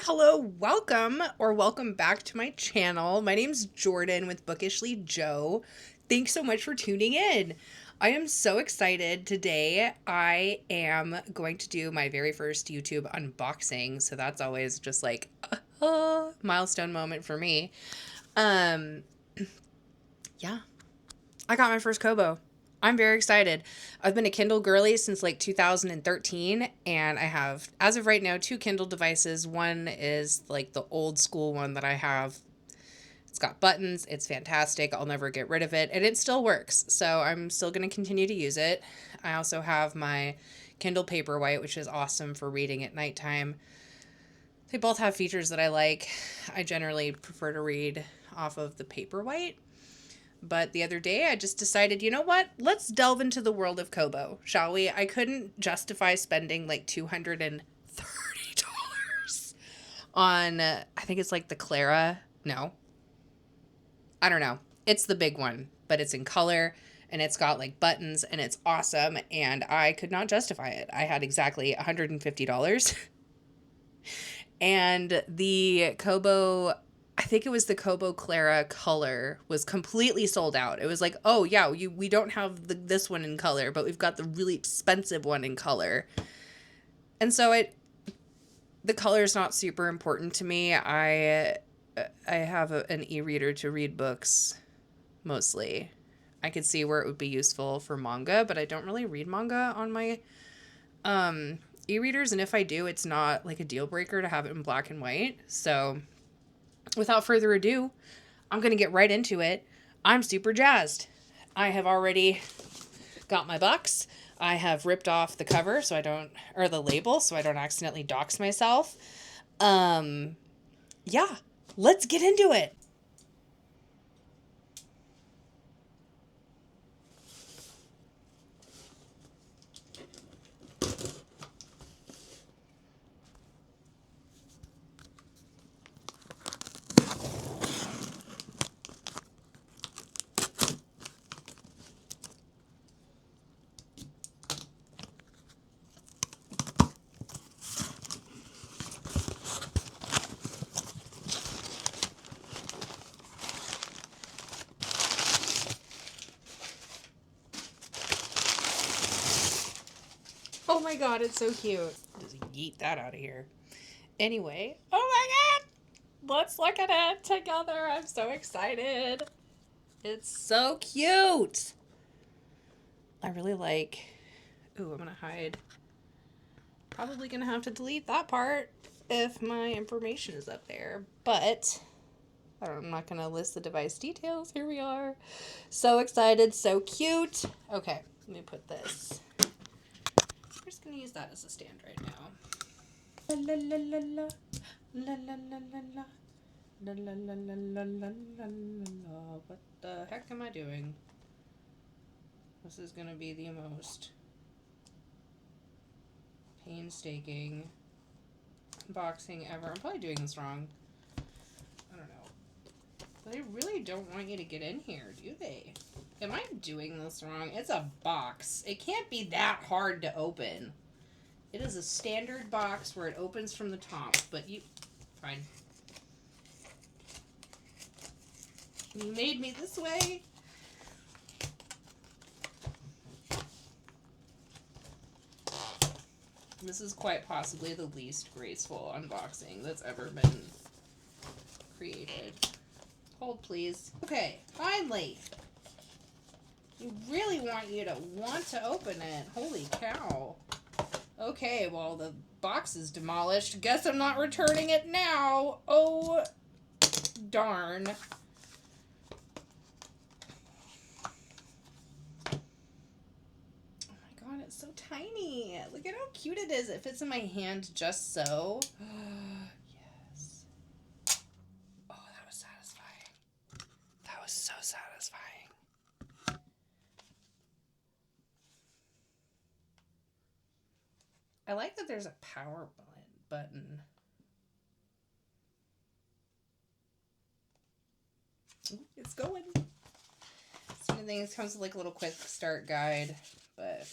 hello, welcome back to my channel. My name's Jordan with Bookishly Joe. Thanks so much for tuning in. I am so excited today. I am going to do my very first YouTube unboxing, so that's always just like a milestone moment for me. Yeah, I got my first KOBO. I'm very excited. I've been a Kindle girly since like 2013, and I have, as of right now, 2 Kindle devices. One is like the old school one that I have. It's got buttons. It's fantastic. I'll never get rid of it, and it still works. So I'm still going to continue to use it. I also have my Kindle Paperwhite, which is awesome for reading at nighttime. They both have features that I like. I generally prefer to read off of the Paperwhite. But the other day, I just decided, you know what? Let's delve into the world of KOBO, shall we? I couldn't justify spending like $230 on, I think it's like the Clara. No. I don't know. It's the big one, but it's in color, and it's got like buttons, and it's awesome, and I could not justify it. I had exactly $150. And the KOBO, I think it was the KOBO Clara color, was completely sold out. It was like, oh yeah, we don't have this one in color, but we've got the really expensive one in color. And so the color is not super important to me. I have an e-reader to read books mostly. I could see where it would be useful for manga, but I don't really read manga on my e-readers, and if I do, it's not like a deal breaker to have it in black and white. So without further ado, I'm going to get right into it. I'm super jazzed. I have already got my box. I have ripped off the cover or the label so I don't accidentally dox myself. Yeah, let's get into it. Oh my god, it's so cute. Just yeet that out of here. Anyway, oh my god! Let's look at it together. I'm so excited. It's so cute. I really like... Ooh, I'm going to hide. Probably going to have to delete that part if my information is up there. But I'm not going to list the device details. Here we are. So excited. So cute. Okay, let me put this. I'm just going to use that as a stand right now. La la la la la. La la la la la. La la la la la la la la. What the heck am I doing? This is going to be the most painstaking unboxing ever. I'm probably doing this wrong. I don't know. But they really don't want you to get in here, do they? Am I doing this wrong? It's a box. It can't be that hard to open. It is a standard box where it opens from the top, but fine. You made me this way. This is quite possibly the least graceful unboxing that's ever been created. Hold, please. Okay, finally. You really want to open it. Holy cow. Okay, well, the box is demolished. Guess I'm not returning it now. Oh, darn. It's so tiny. Look at how cute it is. It fits in my hand just so. Yes. Oh, that was satisfying. That was so satisfying. I like that there's a power button. Ooh, it's going. Some of the things comes with like a little quick start guide, but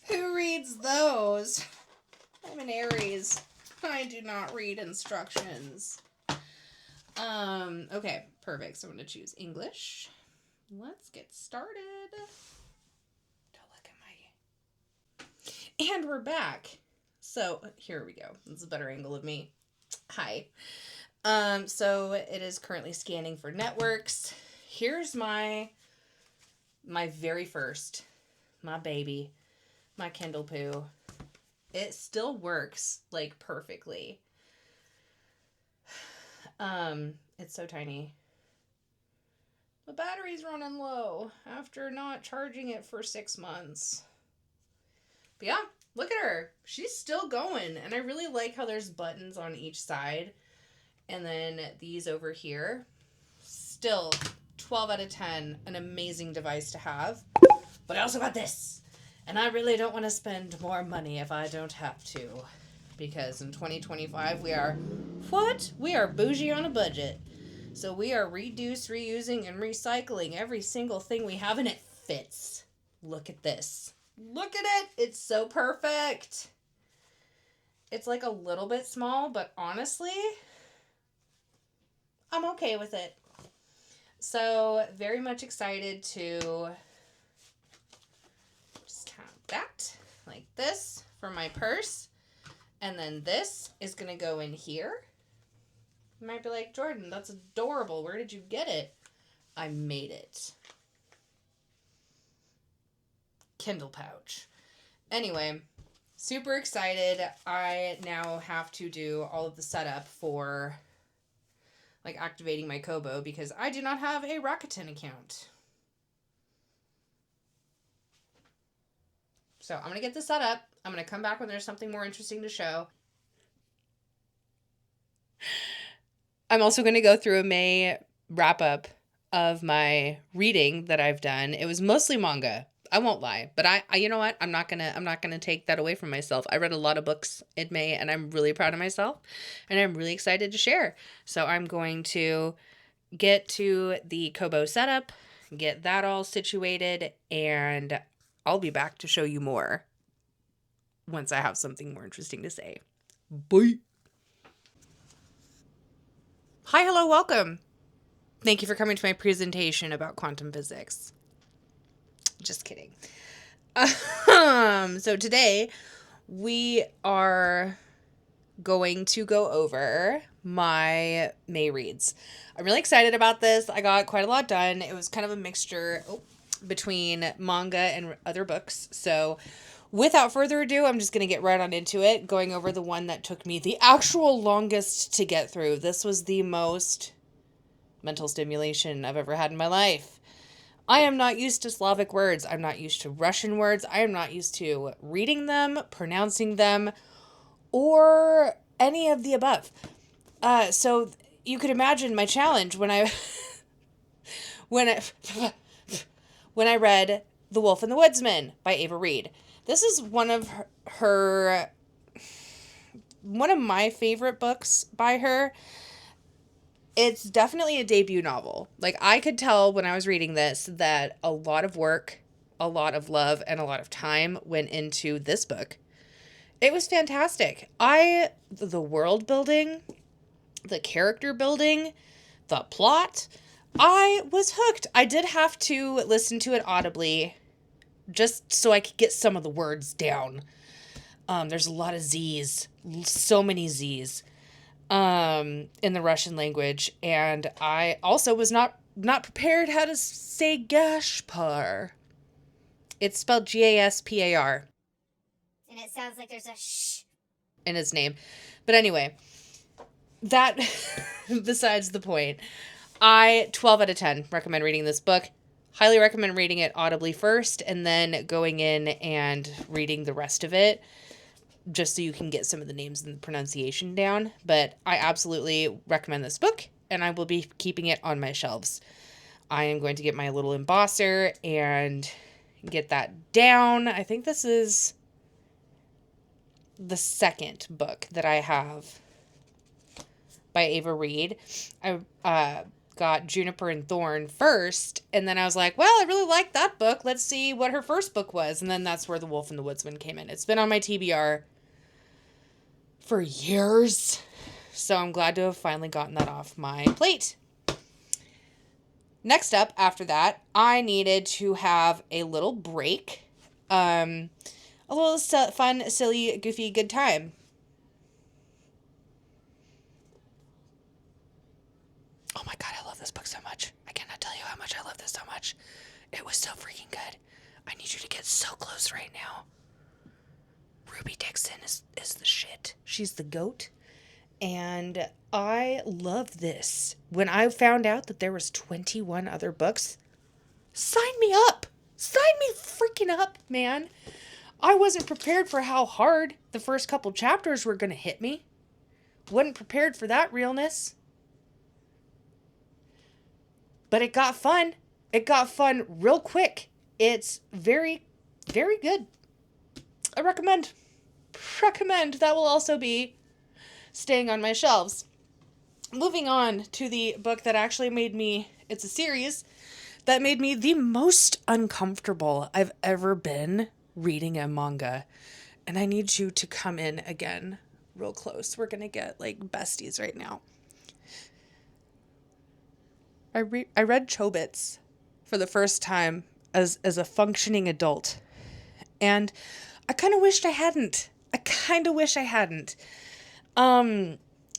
who reads those? I'm an Aries. I do not read instructions. Okay, perfect. So I'm going to choose English. Let's get started. Don't look at my... And we're back. So here we go. This is a better angle of me. Hi. So it is currently scanning for networks. Here's my very first, my baby, my Kindle Poo. It still works like perfectly. It's so tiny. The battery's running low after not charging it for 6 months. But yeah, look at her. She's still going. And I really like how there's buttons on each side. And then these over here. Still 12 out of 10. An amazing device to have. But I also got this. And I really don't want to spend more money if I don't have to. Because in 2025 we are... What? We are bougie on a budget. So we are reusing, and recycling every single thing we have, and it fits. Look at this. Look at it. It's so perfect. It's like a little bit small, but honestly, I'm okay with it. So very much excited to just have that like this for my purse. And then this is going to go in here. You might be like, Jordan, that's adorable. Where did you get it? I made it. Kindle pouch. Anyway, super excited. I now have to do all of the setup for like activating my KOBO because I do not have a Rakuten account. So I'm going to get this set up. I'm going to come back when there's something more interesting to show. I'm also going to go through a May wrap-up of my reading that I've done. It was mostly manga. I won't lie, but I you know what? I'm not gonna take that away from myself. I read a lot of books in May, and I'm really proud of myself, and I'm really excited to share. So I'm going to get to the KOBO setup, get that all situated, and I'll be back to show you more once I have something more interesting to say. Bye. Hi, hello, welcome. Thank you for coming to my presentation about quantum physics. Just kidding. So today we are going to go over my May reads. I'm really excited about this. I got quite a lot done. It was kind of a mixture between manga and other books. So without further ado, I'm just going to get right on into it, going over the one that took me the actual longest to get through. This was the most mental stimulation I've ever had in my life. I am not used to Slavic words. I'm not used to Russian words. I am not used to reading them, pronouncing them, or any of the above. So you could imagine my challenge when I when I read The Wolf and the Woodsman by Ava Reed. This is one of my favorite books by her. It's definitely a debut novel. Like, I could tell when I was reading this that a lot of work, a lot of love, and a lot of time went into this book. It was fantastic. The world building, the character building, the plot, I was hooked. I did have to listen to it audibly just so I could get some of the words down. There's a lot of Z's, so many Z's, in the Russian language. And I also was not prepared how to say Gaspar. It's spelled Gaspar. And it sounds like there's a sh in his name. But anyway, that besides the point. 12 out of 10 recommend reading this book. Highly recommend reading it audibly first and then going in and reading the rest of it just so you can get some of the names and the pronunciation down. But I absolutely recommend this book, and I will be keeping it on my shelves. I am going to get my little embosser and get that down. I think this is the second book that I have by Ava Reed. I got Juniper and Thorn first, and then I was like, well, I really like that book. Let's see what her first book was. And then that's where The Wolf and the Woodsman came in. It's been on my TBR for years. So I'm glad to have finally gotten that off my plate. Next up, after that, I needed to have a little break. A little fun, silly, goofy, good time. Oh my god, I love this book so much. I cannot tell you how much I love this so much. It was so freaking good. I need you to get so close right now. Ruby Dixon is the shit. She's the goat. And I love this. When I found out that there was 21 other books, sign me up. Sign me freaking up, man. I wasn't prepared for how hard the first couple chapters were going to hit me. Wasn't prepared for that realness. But it got fun. It got fun real quick. It's very, very good. I recommend. That will also be staying on my shelves. Moving on to the book that actually made me, it's a series that made me the most uncomfortable I've ever been reading a manga. And I need you to come in again real close. We're going to get like besties right now. I read Chobits for the first time as a functioning adult. And I kind of wished I hadn't.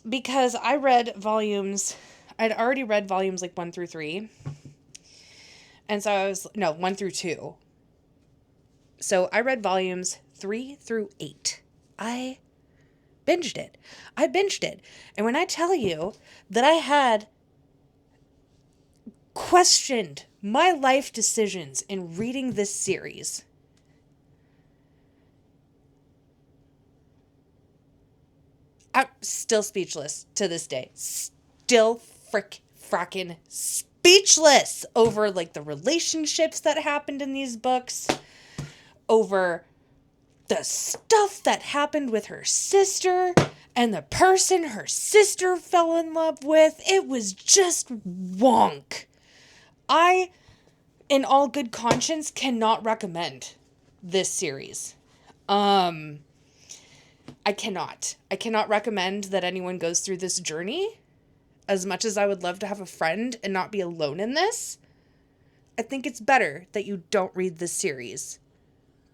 Because I'd already read volumes like 1 through 3. And so 1 through 2. So I read volumes 3 through 8. I binged it. And when I tell you that I had questioned my life decisions in reading this series, I'm still speechless to this day. Still fracking speechless over like the relationships that happened in these books, over the stuff that happened with her sister and the person her sister fell in love with. It was just wonk. I, in all good conscience, cannot recommend this series. I cannot recommend that anyone goes through this journey. As much as I would love to have a friend and not be alone in this, I think it's better that you don't read this series.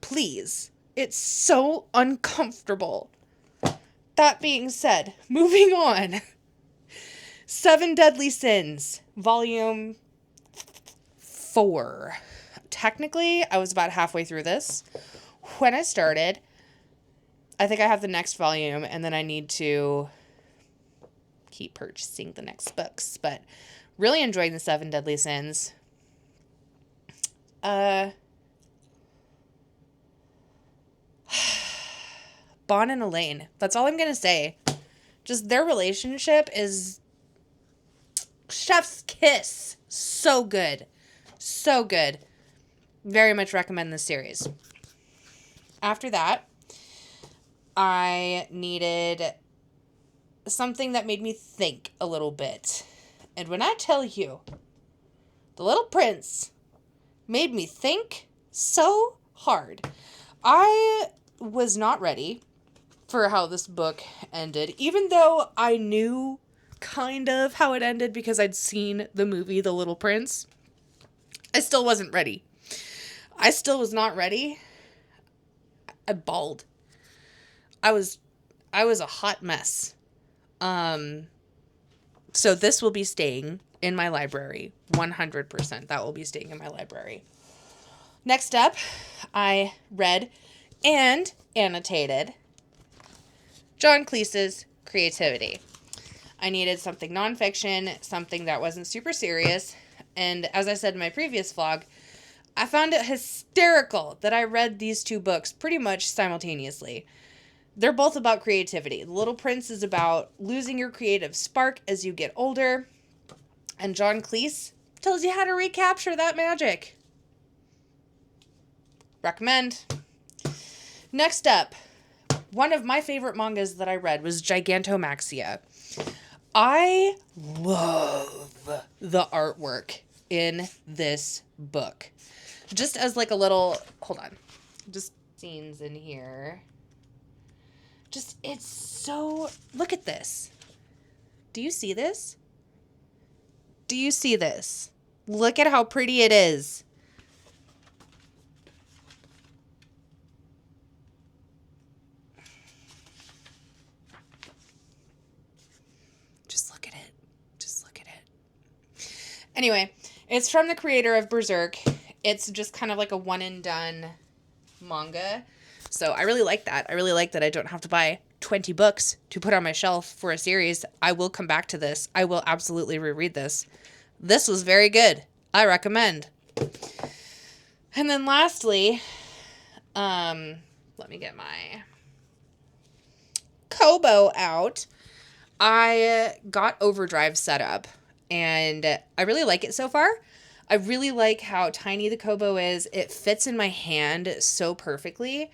Please. It's so uncomfortable. That being said, moving on. 7 Deadly Sins, Volume 4. Technically, I was about halfway through this when I started. I think I have the next volume, and then I need to keep purchasing the next books. But really enjoying the 7 Deadly Sins. Bon and Elaine. That's all I'm going to say. Just their relationship is chef's kiss. So good. So good. Very much recommend this series. After that, I needed something that made me think a little bit. And when I tell you, The Little Prince made me think so hard. I was not ready for how this book ended, even though I knew kind of how it ended because I'd seen the movie The Little Prince. I still wasn't ready. I still was not ready. I bawled. I was a hot mess. So this will be staying in my library. 100%. That will be staying in my library. Next up, I read and annotated John Cleese's Creativity. I needed something nonfiction, something that wasn't super serious. And as I said in my previous vlog, I found it hysterical that I read these two books pretty much simultaneously. They're both about creativity. The Little Prince is about losing your creative spark as you get older. And John Cleese tells you how to recapture that magic. Recommend. Next up, one of my favorite mangas that I read was Gigantomaxia. I love the artwork in this book. Just as like a little, hold on, just scenes in here. Just, it's so, look at this. Do you see this? Do you see this? Look at how pretty it is. Just look at it. Just look at it. Anyway, it's from the creator of Berserk. It's just kind of like a one and done manga. So I really like that. I really like that I don't have to buy 20 books to put on my shelf for a series. I will come back to this. I will absolutely reread this. This was very good. I recommend. And then lastly, let me get my KOBO out. I got Overdrive set up, and I really like it so far. I really like how tiny the KOBO is. It fits in my hand so perfectly.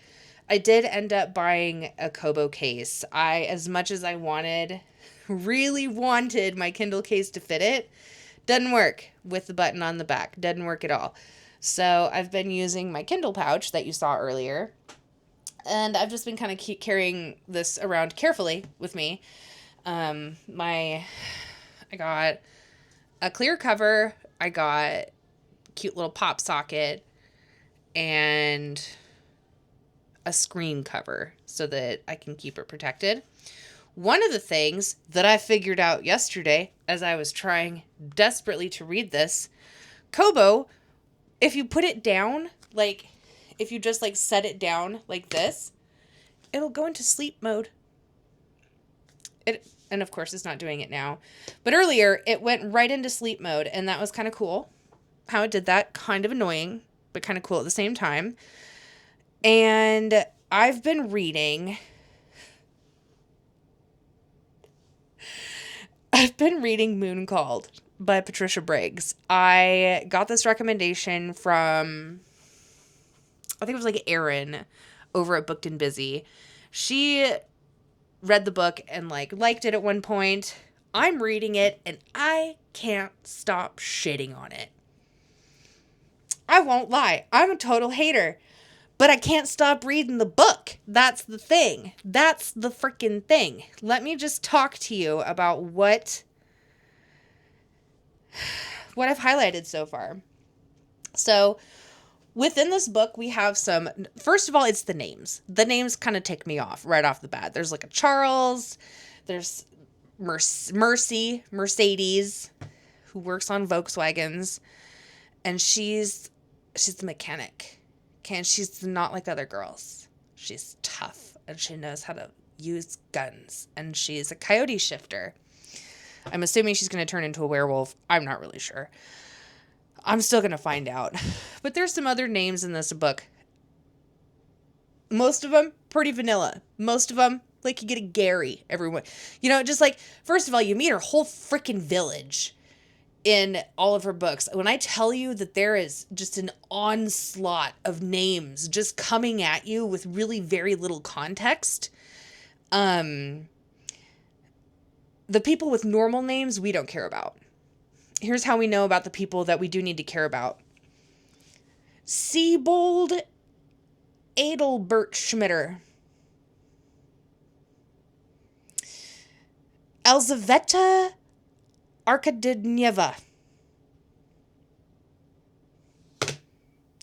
I did end up buying a KOBO case. As much as I really wanted my Kindle case to fit it, doesn't work with the button on the back. Doesn't work at all. So I've been using my Kindle pouch that you saw earlier, and I've just been kind of carrying this around carefully with me. I got a clear cover. I got cute little pop socket and a screen cover so that I can keep it protected. One of the things that I figured out yesterday as I was trying desperately to read this, KOBO, if you put it down, like if you just like set it down like this, it'll go into sleep mode. And of course it's not doing it now. But earlier it went right into sleep mode, and that was kind of cool. How it did that, kind of annoying, but kind of cool at the same time. And I've been reading Moon Called by Patricia Briggs. I got this recommendation from, I think it was like Erin over at Booked and Busy. She read the book and liked it at one point. I'm reading it and I can't stop shitting on it. I won't lie. I'm a total hater. But I can't stop reading the book. That's the thing. That's the freaking thing. Let me just talk to you about what I've highlighted so far. So within this book, we have some, first of all, it's the names. The names kind of tick me off right off the bat. There's like a Charles, there's Mercedes, who works on Volkswagens, and she's the mechanic. Okay, and she's not like other girls. She's tough, and she knows how to use guns, and she's a coyote shifter. I'm assuming she's going to turn into a werewolf. I'm not really sure. I'm still going to find out. But there's some other names in this book. Most of them pretty vanilla. Most of them, like you get a Gary, everyone. You know, just like, first of all, you meet her whole freaking village in all of her books. When I tell you that there is just an onslaught of names just coming at you with really very little context, the people with normal names we don't care about. Here's how we know about the people that we do need to care about. Siebold Adelbert Schmitter. Elzaveta Arkadineva.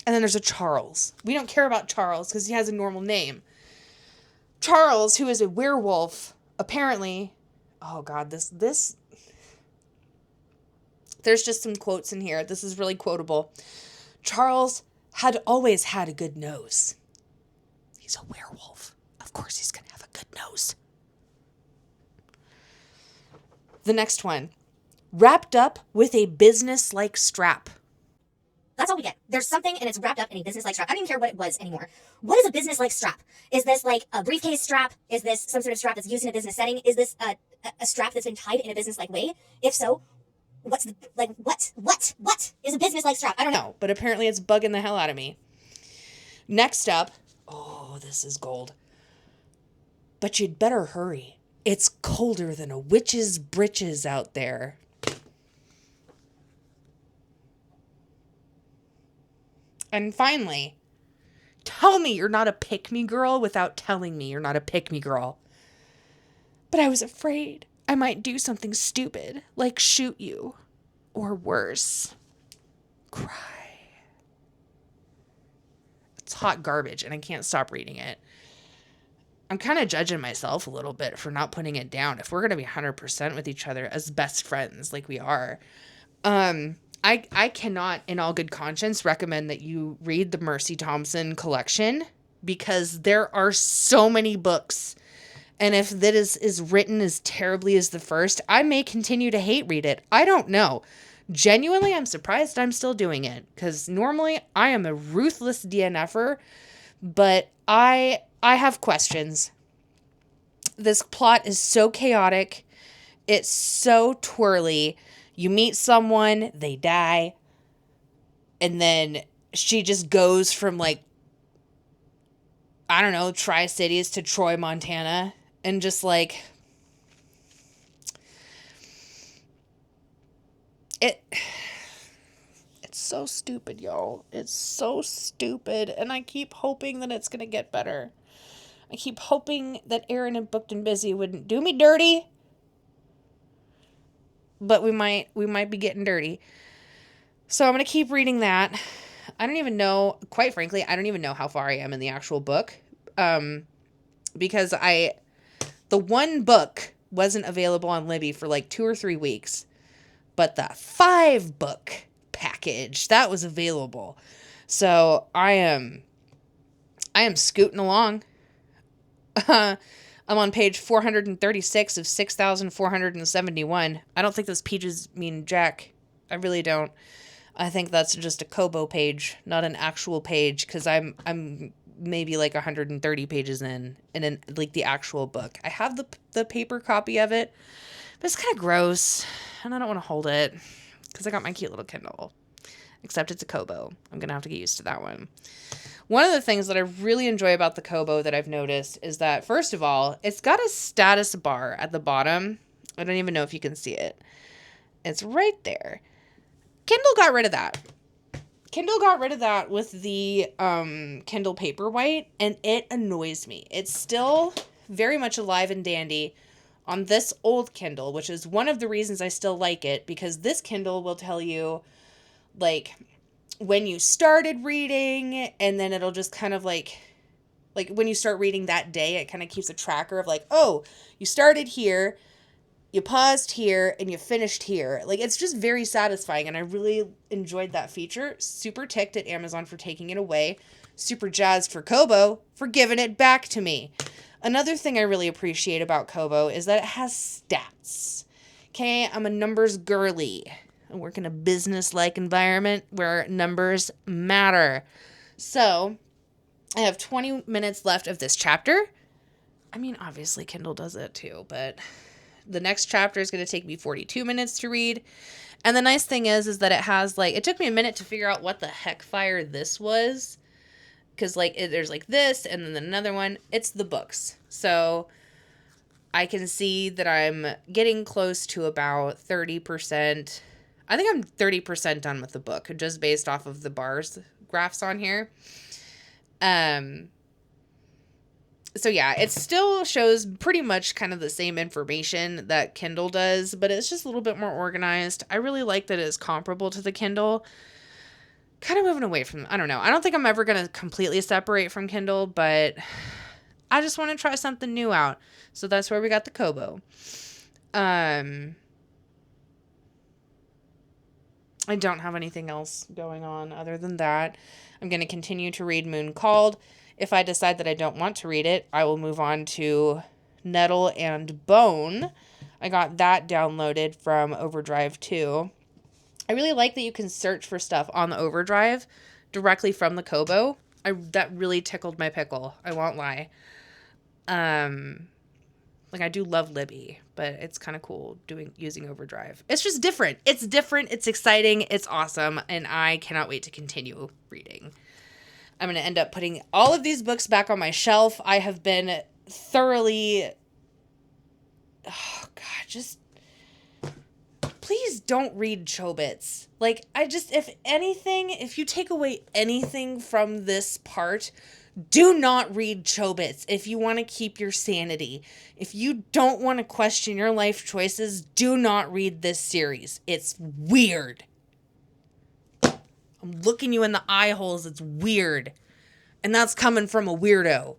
And then there's a Charles. We don't care about Charles because he has a normal name. Charles, who is a werewolf, apparently, oh God, this, there's just some quotes in here. This is really quotable. Charles had always had a good nose. He's a werewolf. Of course he's going to have a good nose. The next one. Wrapped up with a business-like strap. That's all we get. There's something and it's wrapped up in a business-like strap. I don't even care what it was anymore. What is a business-like strap? Is this like a briefcase strap? Is this some sort of strap that's used in a business setting? Is this a strap that's been tied in a business-like way? If so, what's the, like, what is a business-like strap? I don't know. But apparently it's bugging the hell out of me. Next up, oh, this is gold. But you'd better hurry. It's colder than a witch's britches out there. And finally, tell me you're not a pick-me girl without telling me you're not a pick-me girl. But I was afraid I might do something stupid, like shoot you, or worse, cry. It's hot garbage, and I can't stop reading it. I'm kind of judging myself a little bit for not putting it down. If we're going to be 100% with each other as best friends like we are, I cannot, in all good conscience, recommend that you read the Mercy Thompson collection because there are so many books. And if that is written as terribly as the first, I may continue to hate read it. I don't know. Genuinely, I'm surprised I'm still doing it because normally I am a ruthless DNFer, but I have questions. This plot is so chaotic. It's so twirly. You meet someone, they die, and then she just goes from, like, I don't know, Tri-Cities to Troy, Montana, and just, like, it's so stupid, y'all. It's so stupid, and I keep hoping that it's gonna get better. I keep hoping that Aaron and Booked and Busy wouldn't do me dirty, but we might be getting dirty. So I'm gonna keep reading that. I don't even know, quite frankly, I don't even know how far I am in the actual book, because the one book wasn't available on Libby for like 2 or 3 weeks, but the 5-book package that was available. So I am scooting along. I'm on page 436 of 6,471. I don't think those pages mean jack. I really don't. I think that's just a KOBO page, not an actual page, because I'm maybe like 130 pages in like the actual book. I have the paper copy of it, but it's kind of gross, and I don't want to hold it because I got my cute little Kindle. Except it's a KOBO. I'm gonna have to get used to that one. One of the things that I really enjoy about the KOBO that I've noticed is that, first of all, it's got a status bar at the bottom. I don't even know if you can see it. It's right there. Kindle got rid of that. Kindle got rid of that with the Kindle Paperwhite, and it annoys me. It's still very much alive and dandy on this old Kindle, which is one of the reasons I still like it, because this Kindle will tell you, like, when you started reading, and then it'll just kind of like when you start reading that day, it kind of keeps a tracker of like, oh, you started here, you paused here, and you finished here. Like, it's just very satisfying, and I really enjoyed that feature. Super ticked at Amazon for taking it away. Super jazzed for KOBO for giving it back to me. Another thing I really appreciate about KOBO is that it has stats. Okay, I'm a numbers girly. I work in a business-like environment where numbers matter. So, I have 20 minutes left of this chapter. I mean, obviously Kindle does it too, but the next chapter is going to take me 42 minutes to read. And the nice thing is that it has, like, it took me a minute to figure out what the heck fire this was. Because, like, there's, like, this, and then another one. It's the books. So, I can see that I'm getting close to about 30%. I think I'm 30% done with the book, just based off of the bars graphs on here. So yeah, it still shows pretty much kind of the same information that Kindle does, but it's just a little bit more organized. I really like that it's comparable to the Kindle. Kind of moving away from, I don't know. I don't think I'm ever going to completely separate from Kindle, but I just want to try something new out. So that's where we got the KOBO. I don't have anything else going on other than that. I'm going to continue to read Moon Called. If I decide that I don't want to read it, I will move on to Nettle and Bone. I got that downloaded from Overdrive too. I really like that you can search for stuff on the Overdrive directly from the KOBO. That really tickled my pickle. I won't lie. Like, I do love Libby, but it's kind of cool using Overdrive. It's just different. It's different. It's exciting. It's awesome. And I cannot wait to continue reading. I'm going to end up putting all of these books back on my shelf. I have been thoroughly... Oh, God, just... Please don't read Chobits. Like, if anything, if you take away anything from this part, Do not read Chobits if you want to keep your sanity. If you don't want to question your life choices, do not read this series. It's weird. I'm looking you in the eye holes. It's weird. And that's coming from a weirdo.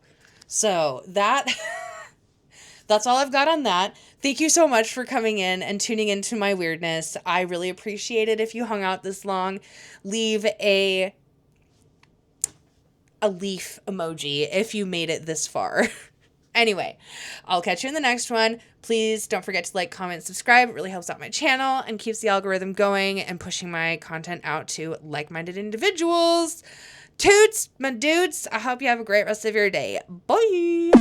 So that's all I've got on that. Thank you so much for coming in and tuning into my weirdness. I really appreciate it. If you hung out this long, leave a leaf emoji if you made it this far. Anyway, I'll catch you in the next one. Please don't forget to like, comment, subscribe. It really helps out my channel and keeps the algorithm going and pushing my content out to like-minded individuals. Toots, my dudes. I hope you have a great rest of your day. Bye.